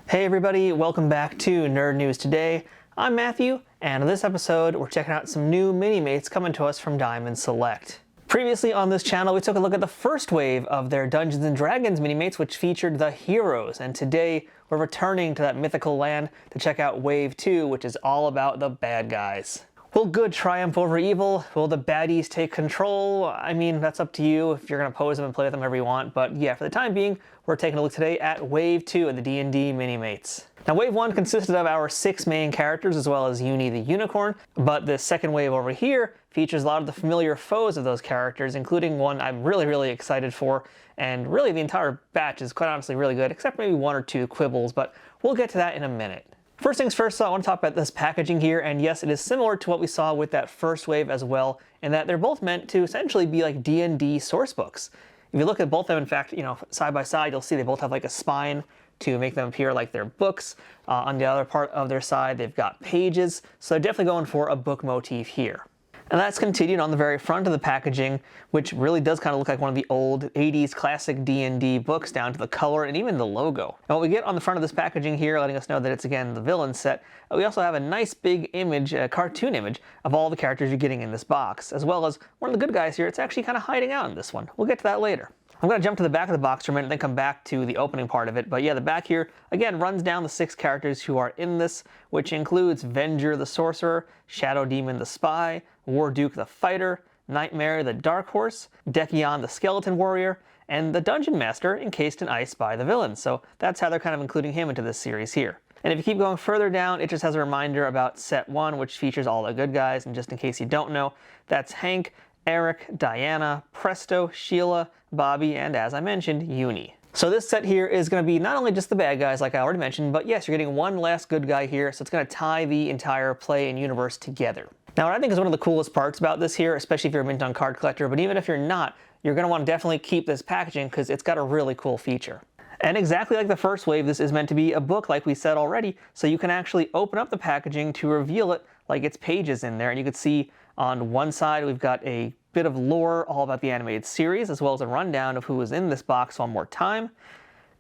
Hey everybody, welcome back to Nerd News Today. I'm Matthew, and in this episode, we're checking out some new Minimates coming to us from Diamond Select. Previously on this channel, we took a look at the first wave of their Dungeons & Dragons Minimates, which featured the heroes, and today we're returning to that mythical land to check out Wave 2, which is all about the bad guys. Will good triumph over evil? Will the baddies take control? I mean, that's up to you if you're going to pose them and play with them however you want, but yeah, for the time being, we're taking a look today at Wave 2 of the D&D Minimates. Now, Wave 1 consisted of our 6 main characters as well as Uni the Unicorn, but the second wave over here features a lot of the familiar foes of those characters, including one I'm really excited for, and really the entire batch is quite honestly really good, except maybe 1 or 2 quibbles, but we'll get to that in a minute. First things first, I want to talk about this packaging here, and yes, it is similar to what we saw with that first wave as well, in that they're both meant to essentially be like D&D source books. If you look at both of them, in fact, side by side, you'll see they both have like a spine to make them appear like they're books. On the other part of their side, they've got pages, so they're definitely going for a book motif here. And that's continued on the very front of the packaging, which really does kind of look like one of the old 80s classic D&D books down to the color and even the logo. And what we get on the front of this packaging here, letting us know that it's again the villain set, we also have a nice big image, a cartoon image, of all the characters you're getting in this box, as well as one of the good guys here. It's actually kind of hiding out in this one. We'll get to that later. I'm going to jump to the back of the box for a minute and then come back to the opening part of it. But yeah, the back here, again, runs down the 6 characters who are in this, which includes Venger the Sorcerer, Shadow Demon the Spy, Warduke the Fighter, Night-Mare the Dark Horse, Dekkion the Skeleton Warrior, and the Dungeon Master encased in ice by the villain. So that's how they're kind of including him into this series here. And if you keep going further down, it just has a reminder about Set 1, which features all the good guys. And just in case you don't know, that's Hank, Eric, Diana, Presto, Sheila, Bobby, and as I mentioned, Uni. So this set here is going to be not only just the bad guys like I already mentioned, but yes, you're getting one last good guy here, so it's going to tie the entire play and universe together. Now, what I think is one of the coolest parts about this here, especially if you're a Mint on card collector, but even if you're not, you're going to want to definitely keep this packaging because it's got a really cool feature. And exactly like the first wave, this is meant to be a book like we said already, so you can actually open up the packaging to reveal it like it's pages in there, and you can see on one side we've got a bit of lore all about the animated series, as well as a rundown of who was in this box one more time.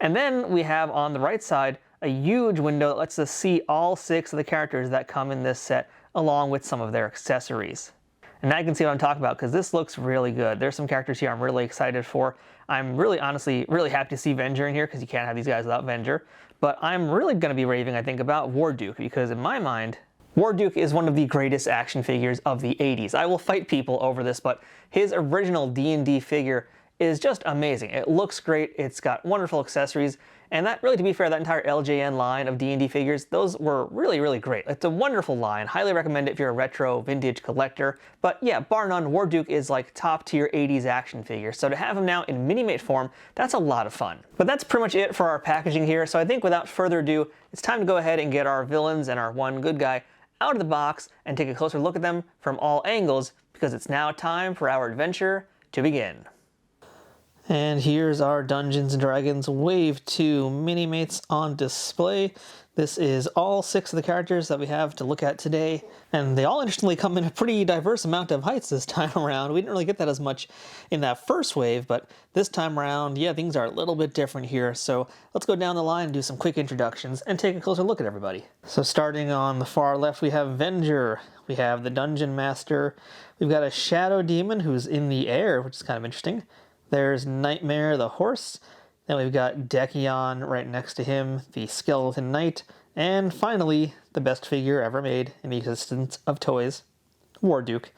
And then we have on the right side a huge window that lets us see all 6 of the characters that come in this set, along with some of their accessories. And now you can see what I'm talking about, because this looks really good. There's some characters here I'm really excited for. I'm really, honestly, really happy to see Venger in here, because you can't have these guys without Venger. But I'm really going to be raving, I think, about Warduke, because in my mind, Warduke is one of the greatest action figures of the 80s. I will fight people over this, but his original D&D figure is just amazing. It looks great, it's got wonderful accessories, and that really, to be fair, that entire LJN line of D&D figures, those were really great. It's a wonderful line. Highly recommend it if you're a retro vintage collector. But yeah, bar none, Warduke is like top tier 80s action figure. So to have him now in Minimate form, that's a lot of fun. But that's pretty much it for our packaging here. So I think without further ado, it's time to go ahead and get our villains and our one good guy out of the box and take a closer look at them from all angles, because it's now time for our adventure to begin. And here's our Dungeons & Dragons Wave 2 Minimates on display. This is all 6 of the characters that we have to look at today, and they all interestingly come in a pretty diverse amount of heights this time around. We didn't really get that as much in that first wave, but this time around, yeah, things are a little bit different here. So let's go down the line and do some quick introductions and take a closer look at everybody. So starting on the far left, we have Venger, we have the Dungeon Master, we've got a Shadow Demon who's in the air, which is kind of interesting. There's Night-Mare the horse. Then we've got Dekkion right next to him, the Skeleton Knight. And finally, the best figure ever made in the existence of toys, Warduke.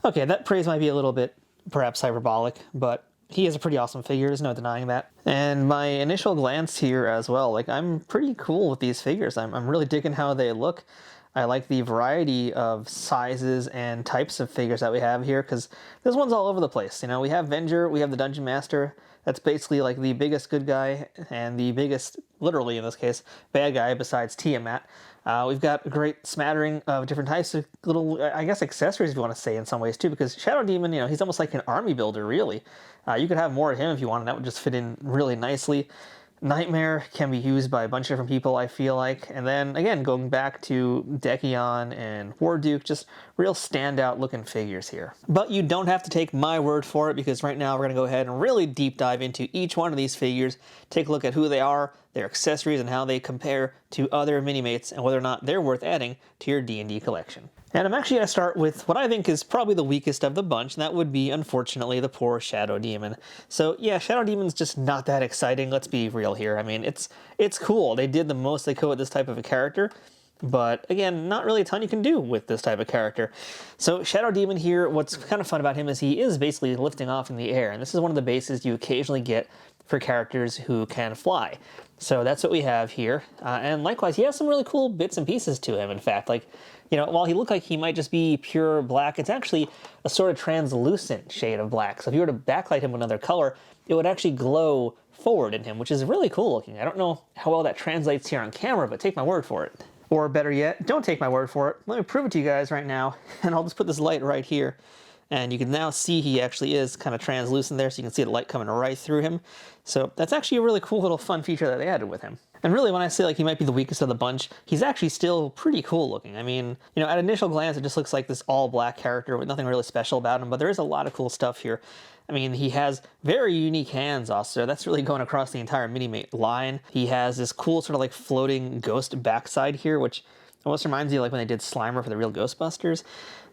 Okay, that praise might be a little bit perhaps hyperbolic, but he is a pretty awesome figure, there's no denying that. And my initial glance here as well, like, I'm pretty cool with these figures. I'm really digging how they look. I like the variety of sizes and types of figures that we have here, because this one's all over the place. You know, we have Venger, we have the Dungeon Master. That's basically like the biggest good guy and the biggest, literally in this case, bad guy besides Tiamat. We've got a great smattering of different types of little, I guess, accessories if you want to say in some ways too, because Shadow Demon, you know, he's almost like an army builder, really. You could have more of him if you want, and that would just fit in really nicely. Night-Mare can be used by a bunch of different people, I feel like. And then, again, going back to Dekkion and Warduke, just real standout looking figures here. But you don't have to take my word for it, because right now we're going to go ahead and really deep dive into each one of these figures, take a look at who they are, their accessories, and how they compare to other Minimates, and whether or not they're worth adding to your D&D collection. And I'm actually going to start with what I think is probably the weakest of the bunch, and that would be, unfortunately, the poor Shadow Demon. So yeah, Shadow Demon's just not that exciting, let's be real here. I mean, it's cool. They did the most they could with this type of a character, but again, not really a ton you can do with this type of character. So Shadow Demon here, what's kind of fun about him is he is basically lifting off in the air, and this is one of the bases you occasionally get for characters who can fly. So that's what we have here, and likewise, he has some really cool bits and pieces to him, in fact. Like, you know, while he looked like he might just be pure black, it's actually a sort of translucent shade of black. So if you were to backlight him with another color, it would actually glow forward in him, which is really cool looking. I don't know how well that translates here on camera, but take my word for it. Or better yet, don't take my word for it. Let me prove it to you guys right now, and I'll just put this light right here. And you can now see he actually is kind of translucent there, so you can see the light coming right through him. So that's actually a really cool little fun feature that they added with him. And really, when I say like he might be the weakest of the bunch, he's actually still pretty cool looking. I mean, you know, at initial glance, it just looks like this all-black character with nothing really special about him, but there is a lot of cool stuff here. I mean, he has very unique hands also. That's really going across the entire Minimate line. He has this cool sort of like floating ghost backside here, which almost reminds you like when they did Slimer for the real Ghostbusters.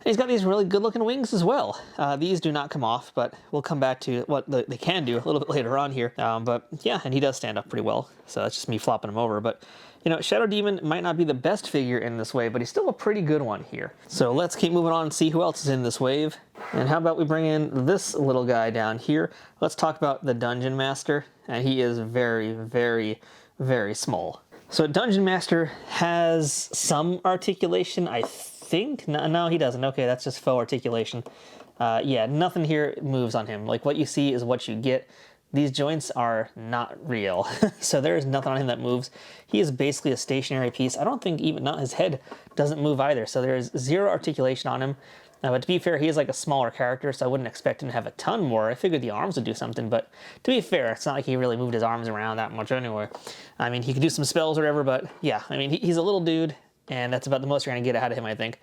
And he's got these really good looking wings as well. These do not come off, but we'll come back to what they can do a little bit later on here. But yeah, and he does stand up pretty well. So that's just me flopping him over. But you know, Shadow Demon might not be the best figure in this wave, but he's still a pretty good one here. So let's keep moving on and see who else is in this wave. And how about we bring in this little guy down here. Let's talk about the Dungeon Master. And he is very, very, very small. So Dungeon Master has some articulation, I think. No, he doesn't. Okay, that's just faux articulation. Yeah, nothing here moves on him. Like, what you see is what you get. These joints are not real. So there is nothing on him that moves. He is basically a stationary piece. I don't think even, not his head doesn't move either. So there is zero articulation on him. But to be fair, he is like a smaller character, so I wouldn't expect him to have a ton more. I figured the arms would do something, but to be fair, it's not like he really moved his arms around that much anyway. I mean, he could do some spells or whatever, but yeah, I mean, he's a little dude, and that's about the most you're going to get out of him, I think.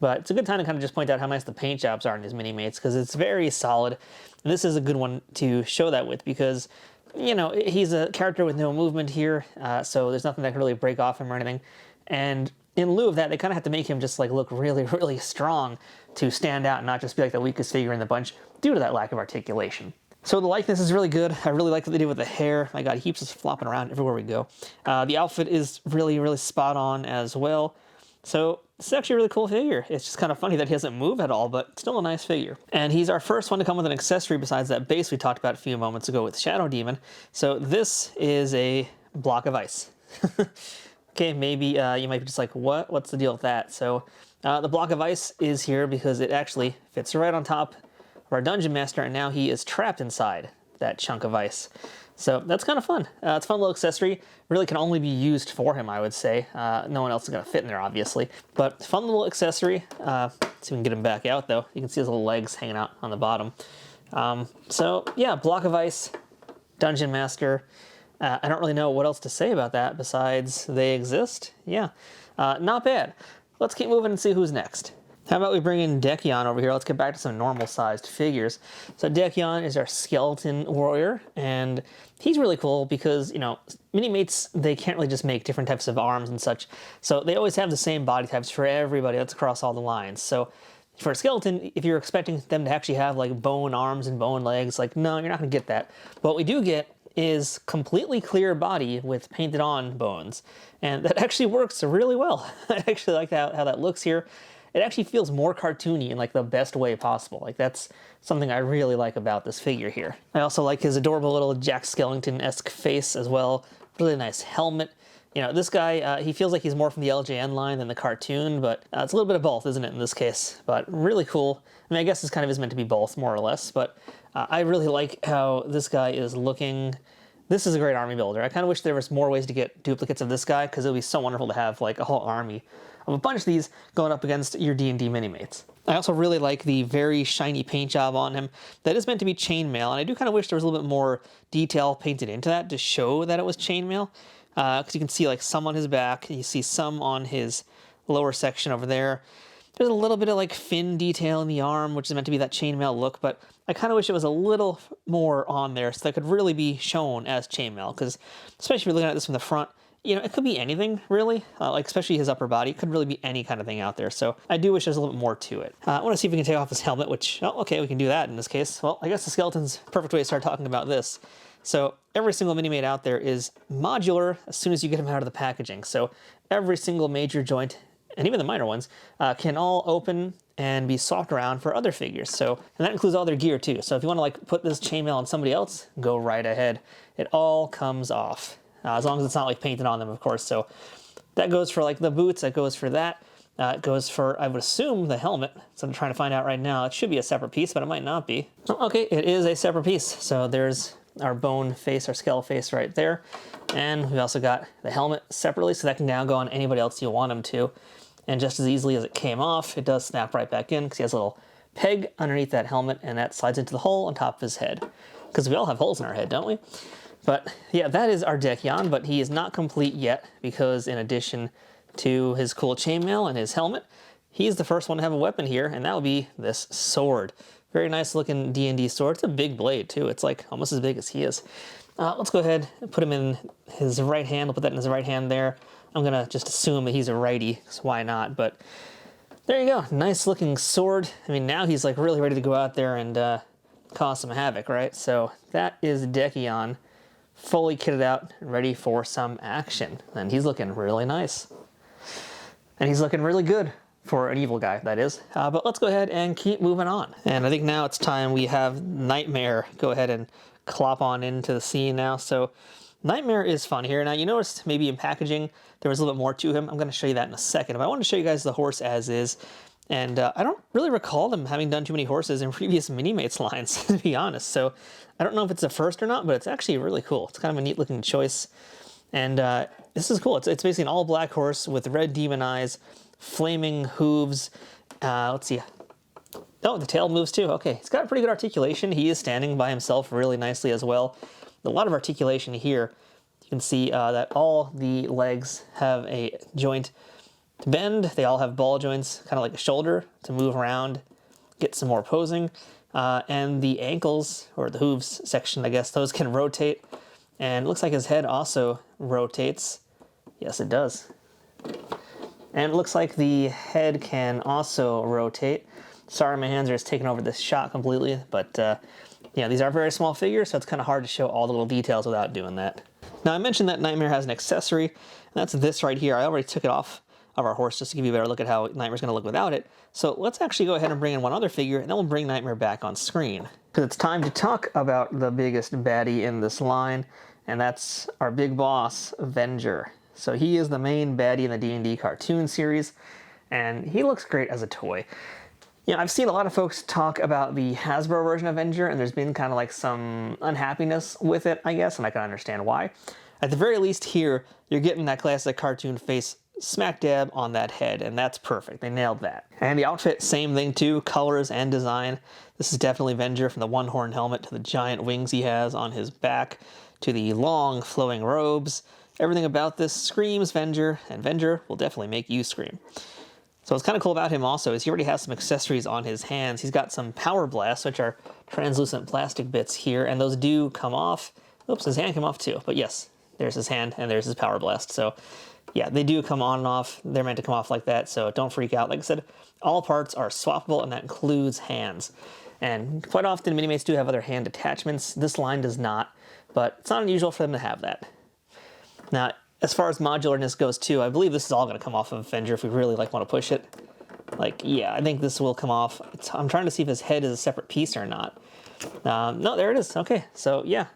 But it's a good time to kind of just point out how nice the paint jobs are in his Minimates, because it's very solid. And this is a good one to show that with, because, you know, he's a character with no movement here, so there's nothing that can really break off him or anything. And in lieu of that, they kind of have to make him just like look really, really strong to stand out and not just be like the weakest figure in the bunch due to that lack of articulation. So the likeness is really good. I really like what they did with the hair. My God, he keeps us flopping around everywhere we go. The outfit is really, really spot on as well. So this is actually a really cool figure. It's just kind of funny that he doesn't move at all, but still a nice figure. And he's our first one to come with an accessory besides that base we talked about a few moments ago with Shadow Demon. So this is a block of ice. Okay, maybe you might be just like, what? What's the deal with that? So the block of ice is here because it actually fits right on top of our Dungeon Master, and now he is trapped inside that chunk of ice. So that's kind of fun. It's a fun little accessory. Really can only be used for him, I would say. No one else is going to fit in there, obviously. But fun little accessory. See if we can get him back out, though. You can see his little legs hanging out on the bottom. So yeah, block of ice, Dungeon Master. I don't really know what else to say about that besides they exist. Yeah, not bad. Let's keep moving and see who's next. How about we bring in Dekkion over here? Let's get back to some normal-sized figures. So Dekkion is our Skeleton Warrior, and he's really cool because, you know, Minimates, they can't really just make different types of arms and such. So they always have the same body types for everybody. That's across all the lines. So for a skeleton, if you're expecting them to actually have, like, bone arms and bone legs, like, no, you're not going to get that. But what we do get is completely clear body with painted on bones. And that actually works really well. I actually like how that looks here. It actually feels more cartoony in like the best way possible. Like that's something I really like about this figure here. I also like his adorable little Jack Skellington-esque face as well. Really nice helmet. You know, this guy, he feels like he's more from the LJN line than the cartoon, but it's a little bit of both, isn't it, in this case? But really cool. I mean, I guess this kind of is meant to be both, more or less, but I really like how this guy is looking. This is a great army builder. I kind of wish there was more ways to get duplicates of this guy, because it would be so wonderful to have like a whole army of a bunch of these going up against your D&D Minimates. I also really like the very shiny paint job on him. That is meant to be chainmail, and I do kind of wish there was a little bit more detail painted into that to show that it was chainmail. Because you can see like some on his back, and you see some on his lower section over there. There's a little bit of like fin detail in the arm, which is meant to be that chainmail look, but I kind of wish it was a little more on there so that could really be shown as chainmail, because especially if you're looking at this from the front, you know, it could be anything, really, like especially his upper body. It could really be any kind of thing out there, so I do wish there was a little bit more to it. I want to see if we can take off his helmet, which, oh, okay, we can do that in this case. Well, I guess the skeleton's the perfect way to start talking about this. So every single Minimate out there is modular as soon as you get them out of the packaging. So every single major joint, and even the minor ones, can all open and be swapped around for other figures. So, and that includes all their gear too. So if you want to like put this chainmail on somebody else, go right ahead. It all comes off. As long as it's not like painted on them, of course. So that goes for like the boots, that goes for that. It goes for, I would assume, the helmet. So I'm trying to find out right now. It should be a separate piece, but it might not be. Oh, okay, it is a separate piece. So there's our bone face, our skull face right there. And we also got the helmet separately, so that can now go on anybody else you want them to. And just as easily as it came off, it does snap right back in because he has a little peg underneath that helmet, and that slides into the hole on top of his head. Because we all have holes in our head, don't we? But yeah, that is our Dekkion, but he is not complete yet because in addition to his cool chainmail and his helmet, he's the first one to have a weapon here, and that would be this sword. Very nice looking D&D sword. It's a big blade too. It's like almost as big as he is. Let's go ahead and put him in his right hand. We'll put that in his right hand there. I'm gonna just assume that he's a righty, so why not? But there you go, nice looking sword. I mean, now he's like really ready to go out there and cause some havoc, right? So that is Dekkion, fully kitted out and ready for some action. And he's looking really nice. And he's looking really good for an evil guy, that is. But let's go ahead and keep moving on. And I think now it's time we have Night-Mare go ahead and clop on into the scene now. So Night-Mare is fun here. Now you noticed maybe in packaging there was a little bit more to him. I'm going to show you that in a second. But I want to show you guys the horse as is. And I don't really recall them having done too many horses in previous Minimates lines, to be honest. So I don't know if it's a first or not, but it's actually really cool. It's kind of a neat looking choice. And this is cool. It's basically an all black horse with red demon eyes, flaming hooves. Let's see. Oh, the tail moves too. Okay, he's got pretty good articulation. He is standing by himself really nicely as well. A lot of articulation here. You can see that all the legs have a joint to bend. They all have ball joints, kind of like a shoulder to move around, get some more posing. And the ankles, or the hooves section, I guess, those can rotate. And it looks like his head also rotates. Yes, it does. And it looks like the head can also rotate. Sorry, my hands are just taking over this shot completely, but yeah, these are very small figures, so it's kind of hard to show all the little details without doing that. Now, I mentioned that Night-Mare has an accessory, and that's this right here. I already took it off of our horse just to give you a better look at how Night-Mare's going to look without it. So let's actually go ahead and bring in one other figure, and then we'll bring Night-Mare back on screen. Because it's time to talk about the biggest baddie in this line, and that's our big boss, Venger. So he is the main baddie in the D&D cartoon series, and he looks great as a toy. You know, I've seen a lot of folks talk about the Hasbro version of Venger, and there's been kind of like some unhappiness with it, I guess, and I can understand why. At the very least here, you're getting that classic cartoon face smack dab on that head, and that's perfect. They nailed that. And the outfit, same thing too, colors and design. This is definitely Venger, from the one-horn helmet to the giant wings he has on his back to the long flowing robes. Everything about this screams Venger, and Venger will definitely make you scream. So what's kind of cool about him also is he already has some accessories on his hands. He's got some power blasts, which are translucent plastic bits here, and those do come off. Oops, his hand came off too, but yes, there's his hand and there's his power blast. So yeah, they do come on and off. They're meant to come off like that, so don't freak out. Like I said, all parts are swappable, and that includes hands. And quite often, Minimates do have other hand attachments. This line does not, but it's not unusual for them to have that. Now, as far as modularness goes too, I believe this is all going to come off of Venger if we really want to push it. Yeah, I think this will come off. I'm trying to see if his head is a separate piece or not. No, there it is. Okay, so yeah.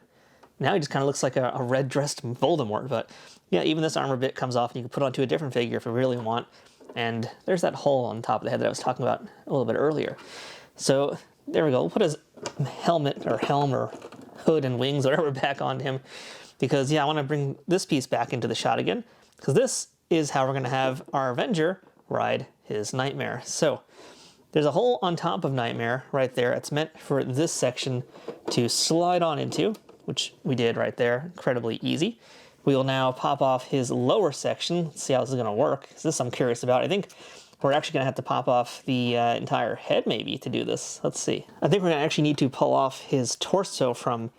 Now he just kind of looks like a red-dressed Voldemort, but yeah, even this armor bit comes off and you can put it onto a different figure if you really want. And there's that hole on top of the head that I was talking about a little bit earlier. So there we go. We'll put his helmet or helm or hood and wings, whatever, back on him. Because, yeah, I want to bring this piece back into the shot again. Because this is how we're going to have our Venger ride his Night-Mare. So There's a hole on top of Night-Mare right there. It's meant for this section to slide on into, which we did right there, incredibly easy. We will now pop off his lower section. Let's see how this is going to work. This I'm curious about. I think we're actually going to have to pop off the entire head maybe to do this. Let's see. I think we're going to actually need to pull off his torso from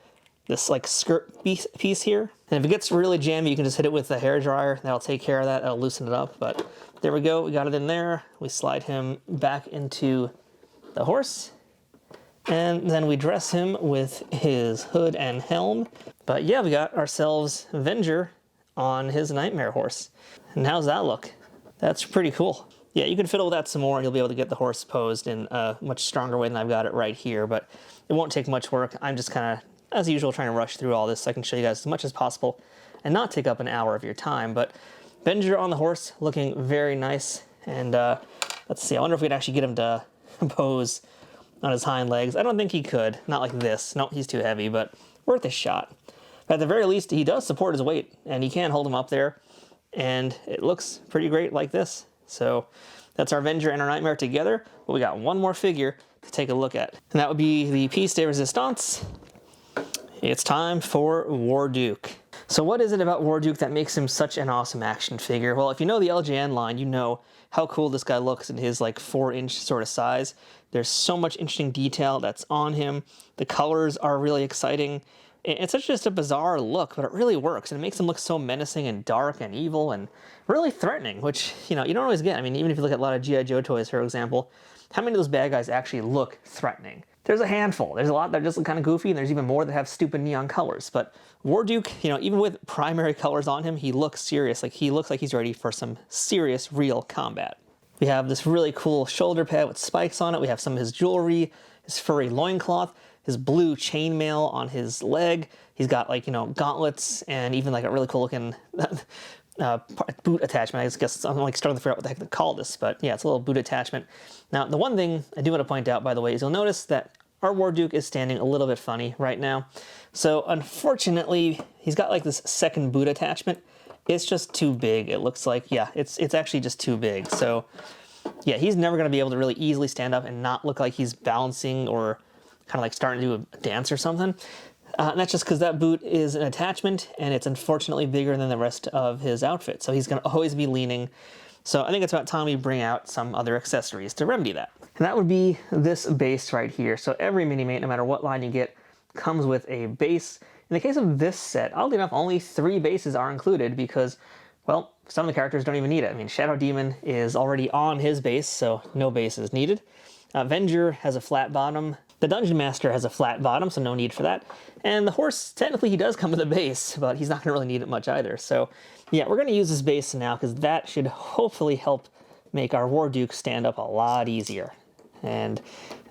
this like skirt piece here. And if it gets really jammy, you can just hit it with a hairdryer. That'll take care of that. It'll loosen it up. But there we go. We got it in there. We slide him back into the horse. And then we dress him with his hood and helm. But yeah, we got ourselves Venger on his Night-Mare horse. And how's that look? That's pretty cool. Yeah, you can fiddle with that some more and you'll be able to get the horse posed in a much stronger way than I've got it right here. But it won't take much work. I'm just kind of, as usual, trying to rush through all this so I can show you guys as much as possible and not take up an hour of your time. But Venger on the horse, looking very nice. And let's see, I wonder if we'd actually get him to pose on his hind legs. I don't think he could. Not like this. No, he's too heavy, but worth a shot. At the very least, he does support his weight, and he can hold him up there, and it looks pretty great like this. So that's our Venger and our Night-Mare together, but we got one more figure to take a look at, and that would be the piece de resistance. It's time for Warduke. So what is it about Warduke that makes him such an awesome action figure? Well, if you know the LJN line, you know how cool this guy looks in his like 4-inch sort of size. There's so much interesting detail that's on him. The colors are really exciting. It's such just a bizarre look, but it really works. And it makes him look so menacing and dark and evil and really threatening, which, you know, you don't always get. I mean, even if you look at a lot of G.I. Joe toys, for example, how many of those bad guys actually look threatening? There's a handful. There's a lot that just look kind of goofy, and there's even more that have stupid neon colors. But Warduke, you know, even with primary colors on him, he looks serious. Like, he looks like he's ready for some serious, real combat. We have this really cool shoulder pad with spikes on it. We have some of his jewelry, his furry loincloth, his blue chainmail on his leg. He's got, like, you know, gauntlets and even like a really cool looking boot attachment. I guess I'm like starting to figure out what the heck to call this, but yeah, it's a little boot attachment. Now, the one thing I do want to point out, by the way, is you'll notice that our Warduke is standing a little bit funny right now. So unfortunately, he's got like this second boot attachment. It's just too big. It looks like, yeah, it's actually just too big. So yeah, he's never going to be able to really easily stand up and not look like he's balancing or kind of like starting to do a dance or something. And that's just because that boot is an attachment and it's unfortunately bigger than the rest of his outfit. So he's going to always be leaning. So I think it's about time we bring out some other accessories to remedy that. And that would be this base right here. So every Minimate, no matter what line you get, comes with a base. In the case of this set, oddly enough, only 3 bases are included because, well, some of the characters don't even need it. I mean, Shadow Demon is already on his base, so no base is needed. Venger has a flat bottom. The Dungeon Master has a flat bottom, so no need for that. And the horse, technically he does come with a base, but he's not going to really need it much either. So yeah, we're going to use this base now because that should hopefully help make our Warduke stand up a lot easier. And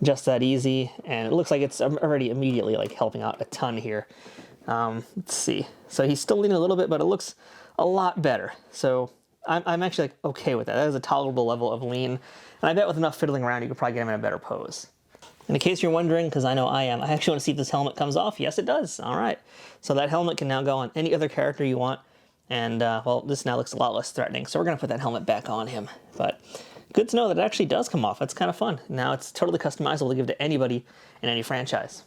just that easy, and it looks like it's already immediately like helping out a ton here. Let's see. So he's still leaning a little bit, but it looks a lot better. So I'm actually like okay with that. That is a tolerable level of lean. And I bet with enough fiddling around, you could probably get him in a better pose. And in case you're wondering, because I know I am, I actually want to see if this helmet comes off. Yes, it does. All right. So that helmet can now go on any other character you want. And, well, this now looks a lot less threatening. So we're going to put that helmet back on him. But good to know that it actually does come off. That's kind of fun. Now it's totally customizable to give to anybody in any franchise.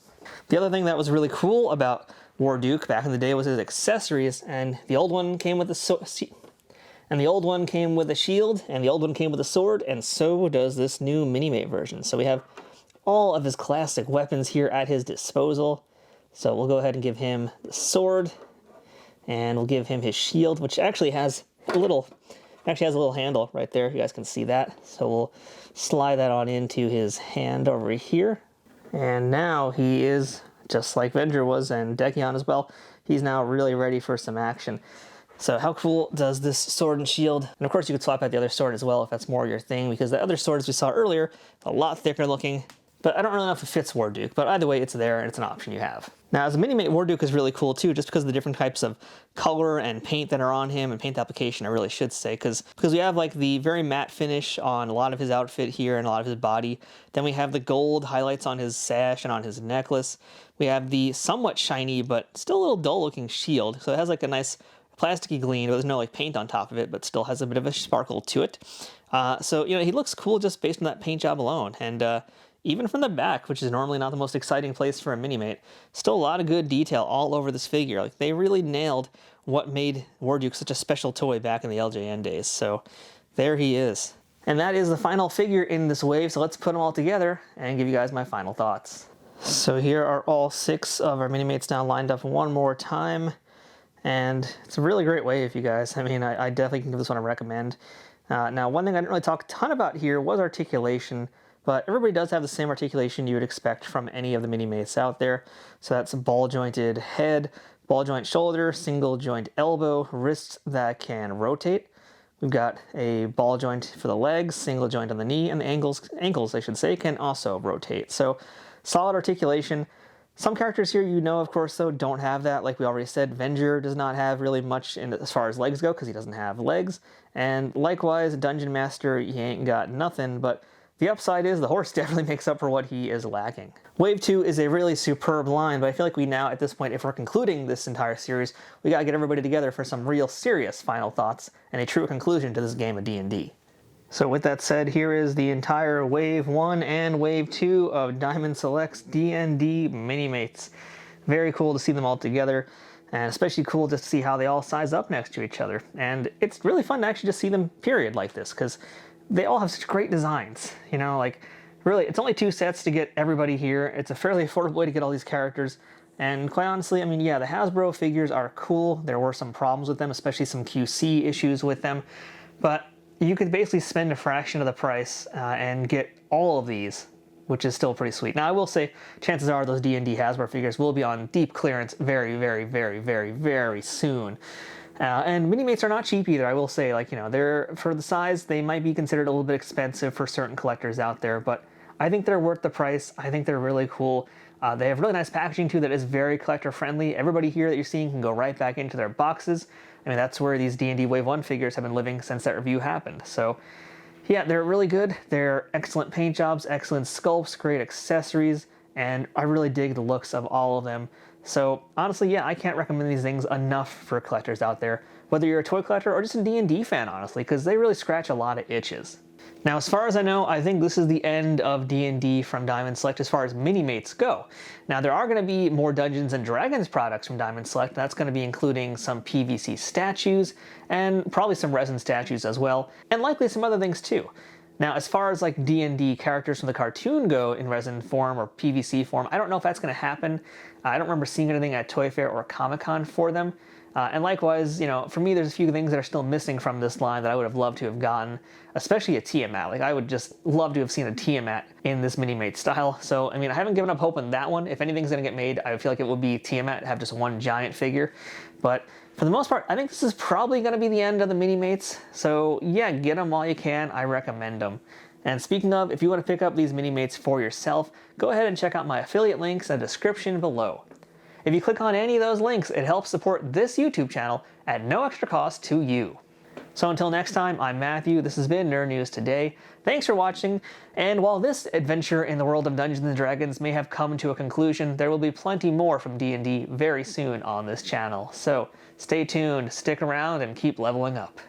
The other thing that was really cool about Warduke back in the day was his accessories. And the old one came with a shield, and the old one came with a sword, and so does this new Minimate version. So we have all of his classic weapons here at his disposal. So we'll go ahead and give him the sword, and we'll give him his shield, which actually has a little handle right there. You guys can see that. So we'll slide that on into his hand over here. And now he is, just like Venger was and Dekkion as well, he's now really ready for some action. So how cool does this sword and shield? And of course you could swap out the other sword as well if that's more your thing, because the other swords we saw earlier, a lot thicker looking. But I don't really know if it fits Warduke, but either way, it's there and it's an option you have. Now, as a Minimate, Warduke is really cool too, just because of the different types of color and paint that are on him, and paint application, I really should say, because we have like the very matte finish on a lot of his outfit here and a lot of his body. Then we have the gold highlights on his sash and on his necklace. We have the somewhat shiny, but still a little dull looking shield. So it has like a nice plasticky gleam, but there's no like paint on top of it, but still has a bit of a sparkle to it. So, you know, he looks cool just based on that paint job alone. And even from the back, which is normally not the most exciting place for a Minimate, still a lot of good detail all over this figure. Like, they really nailed what made Warduke such a special toy back in the LJN days. So there he is. And that is the final figure in this wave, so let's put them all together and give you guys my final thoughts. So here are all 6 of our Minimates now lined up one more time. And it's a really great wave, you guys. I mean, I definitely can give this one a recommend. Now, one thing I didn't really talk a ton about here was articulation, but everybody does have the same articulation you would expect from any of the Minimates out there. So that's a ball-jointed head, ball-joint shoulder, single-joint elbow, wrists that can rotate. We've got a ball joint for the legs, single joint on the knee, and the ankles, I should say, can also rotate. So solid articulation. Some characters here, you know, of course, though, don't have that. Like we already said, Venger does not have really much as far as legs go because he doesn't have legs. And likewise, Dungeon Master, he ain't got nothing, but the upside is the horse definitely makes up for what he is lacking. Wave 2 is a really superb line, but I feel like we now, at this point, if we're concluding this entire series, we gotta get everybody together for some real serious final thoughts and a true conclusion to this game of D&D. So with that said, here is the entire Wave 1 and Wave 2 of Diamond Select's D&D Minimates. Very cool to see them all together, and especially cool just to see how they all size up next to each other. And it's really fun to actually just see them period like this, because they all have such great designs, you know, like really, it's only 2 sets to get everybody here. It's a fairly affordable way to get all these characters. And quite honestly, I mean, yeah, the Hasbro figures are cool. There were some problems with them, especially some QC issues with them. But you could basically spend a fraction of the price and get all of these, which is still pretty sweet. Now, I will say, chances are those D&D Hasbro figures will be on deep clearance very, very, very, very, very soon. And Minimates are not cheap either, I will say. Like, you know, they're, for the size, they might be considered a little bit expensive for certain collectors out there, but I think they're worth the price. I think they're really cool. They have really nice packaging too that is very collector friendly. Everybody here that you're seeing can go right back into their boxes. I mean, that's where these D&D Wave 1 figures have been living since that review happened. So yeah, they're really good. They're excellent paint jobs, excellent sculpts, great accessories, and I really dig the looks of all of them. So honestly, yeah, I can't recommend these things enough for collectors out there, whether you're a toy collector or just a D&D fan, honestly, because they really scratch a lot of itches. Now, as far as I know, I think this is the end of D&D from Diamond Select as far as Minimates go. Now, there are going to be more Dungeons & Dragons products from Diamond Select. That's going to be including some PVC statues and probably some resin statues as well, and likely some other things too. Now, as far as like D&D characters from the cartoon go in resin form or PVC form, I don't know if that's going to happen. I don't remember seeing anything at Toy Fair or Comic-Con for them. And likewise, you know, for me, there's a few things that are still missing from this line that I would have loved to have gotten, especially a Tiamat. Like, I would just love to have seen a Tiamat in this Minimate style. So, I mean, I haven't given up hope on that one. If anything's going to get made, I feel like it would be Tiamat, have just one giant figure. But for the most part, I think this is probably going to be the end of the Minimates. So, yeah, get them while you can. I recommend them. And speaking of, if you want to pick up these Minimates for yourself, go ahead and check out my affiliate links in the description below. If you click on any of those links, it helps support this YouTube channel at no extra cost to you. So until next time, I'm Matthew. This has been Nerd News Today. Thanks for watching, and while this adventure in the world of Dungeons & Dragons may have come to a conclusion, there will be plenty more from D&D very soon on this channel. So stay tuned, stick around, and keep leveling up.